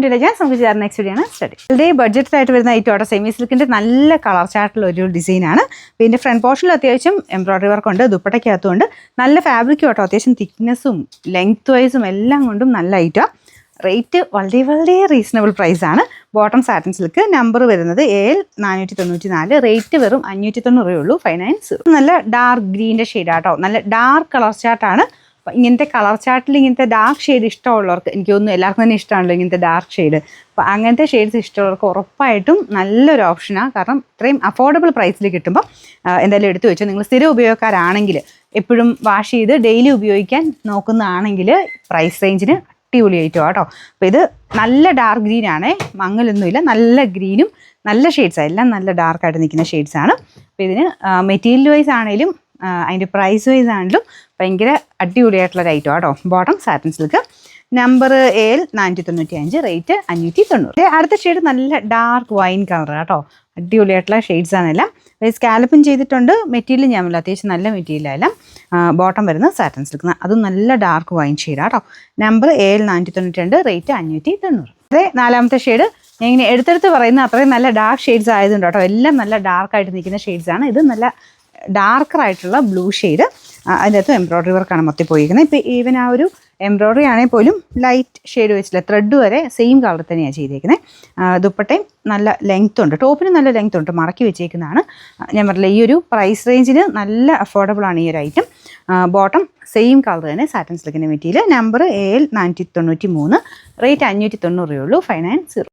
Video ഞാൻ നമുക്ക് next video ആണ് സ്റ്റഡി. വളരെ ബഡ്ജറ്റായിട്ട് വരുന്ന ഈ ടോട്ട സെമി സിൽക്കിൻ്റെ നല്ല കളർ ചാർട്ടുള്ള ഒരു ഡിസൈനാണ്. പിന്നെ ഫ്രണ്ട് പോർഷനിൽ അത്യാവശ്യം എംബ്രോയ്ഡറി വർക്ക് ഉണ്ട്, ദുപ്പട്ടയ്ക്കകത്തുകൊണ്ട് നല്ല ഫാബ്രിക്കും കേട്ടോ, അത്യാവശ്യം തിക്നെസ്സും ലെങ്ത് വൈസും എല്ലാം കൊണ്ടും നല്ല ഐറ്റം. റേറ്റ് വളരെ റീസണബിൾ പ്രൈസാണ്. ബോട്ടം സാറ്റിൻ സിൽക്ക്, നമ്പർ വരുന്നത് AL 494, റേറ്റ് വെറും 590 ഉള്ളൂ. 590. നല്ല ഡാർക്ക് ഗ്രീൻ്റെ ഷെയ്ഡാട്ടോ, നല്ല ഡാർക്ക് കളർ ചാർട്ടാണ്. ഇങ്ങനത്തെ കളർ ചാർട്ടിൽ ഇങ്ങനത്തെ ഡാർക്ക് ഷെയ്ഡ് ഇഷ്ടമുള്ളവർക്ക്, എനിക്ക് തോന്നുന്നു എല്ലാവർക്കും തന്നെ ഇഷ്ടമാണല്ലോ ഇങ്ങനത്തെ ഡാർക്ക് ഷെയ്ഡ്. അപ്പോൾ അങ്ങനത്തെ ഷെയ്ഡ്സ് ഇഷ്ടമുള്ളവർക്ക് ഉറപ്പായിട്ടും നല്ലൊരു ഓപ്ഷനാണ്. കാരണം ഇത്രയും അഫോർഡബിൾ പ്രൈസിൽ കിട്ടുമ്പോൾ എന്തായാലും എടുത്തു വെച്ചോ. നിങ്ങൾ സ്ഥിരം ഉപയോഗക്കാരാണെങ്കിൽ, എപ്പോഴും വാഷ് ചെയ്ത് ഡെയിലി ഉപയോഗിക്കാൻ നോക്കുന്നതാണെങ്കിൽ പ്രൈസ് റേഞ്ചിന് അടിപൊളി ഐറ്റം കേട്ടോ. അപ്പോൾ ഇത് നല്ല ഡാർക്ക് ഗ്രീൻ ആണേ, മങ്ങലൊന്നുമില്ല, നല്ല ഗ്രീനും നല്ല ഷെയ്ഡ്സാണ്, എല്ലാം നല്ല ഡാർക്കായിട്ട് നിൽക്കുന്ന ഷെയ്ഡ്സാണ്. അപ്പോൾ ഇതിന് മെറ്റീരിയൽ വൈസ് ആണെങ്കിലും അതിൻ്റെ പ്രൈസ് വൈസ് ആണെങ്കിലും ഭയങ്കര അടിപൊളിയായിട്ടുള്ളൊരു ഐറ്റം കേട്ടോ. Bottom satin silk, number AL 495, rate 590. അടുത്ത ഷെയ്ഡ് നല്ല ഡാർക്ക് വൈൻ കളർ കേട്ടോ, അടിപൊളിയായിട്ടുള്ള ഷെയ്ഡ്സാണ് എല്ലാം. സ്കാലപ്പും ചെയ്തിട്ടുണ്ട്. മെറ്റീരിയൽ ഞാൻ പറഞ്ഞില്ല, അത്യാവശ്യം നല്ല മെറ്റീരിയലെല്ലാം. ബോട്ടം വരുന്നത് സാറ്റിൻ സിൽക്ക്, അതും നല്ല ഡാർക്ക് വൈൻ ഷെയ്ഡാണ് കേട്ടോ. Number AL 492, rate 590. അതെ, നാലാമത്തെ ഷെയ്ഡ് ഞാൻ ഇങ്ങനെ എടുത്തെടുത്ത് പറയുന്നത് അത്രയും നല്ല ഡാർക്ക് ഷെയ്ഡ്സ് ആയതുകൊണ്ട് കേട്ടോ, എല്ലാം നല്ല ഡാർക്കായിട്ട് നിൽക്കുന്ന ഷെയ്ഡ്സാണ്. ഇത് നല്ല ഡാർക്കറായിട്ടുള്ള ബ്ലൂ ഷെയ്ഡ്, അതിൻ്റെ അകത്ത് എംബ്രോയ്ഡറി വർക്കാണ് മൊത്തം പോയിരിക്കുന്നത്. ഇപ്പോൾ ഈവൻ ആ ഒരു എംബ്രോയ്ഡറി ആണെങ്കിൽ പോലും ലൈറ്റ് ഷെയ്ഡ് വെച്ചില്ല, ത്രെഡ് വരെ സെയിം കളർ തന്നെയാണ് ചെയ്തേക്കുന്നത്. ദുപ്പട്ടയും നല്ല ലെങ്ത് ഉണ്ട്, ടോപ്പിന് നല്ല ലെങ്ത് ഉണ്ട്, മടക്കി വെച്ചേക്കുന്നതാണ്. ഞാൻ പറഞ്ഞില്ല, ഈ ഒരു പ്രൈസ് റേഞ്ചിന് നല്ല അഫോർഡബിൾ ആണ് ഈ ഒരു ഐറ്റം. ബോട്ടം സെയിം കളർ തന്നെ സാറ്റിൻ സിൽക്കിൻ്റെ മെറ്റീരിയൽ. നമ്പർ AL 493, റേറ്റ് 590 ഉള്ളൂ. 590.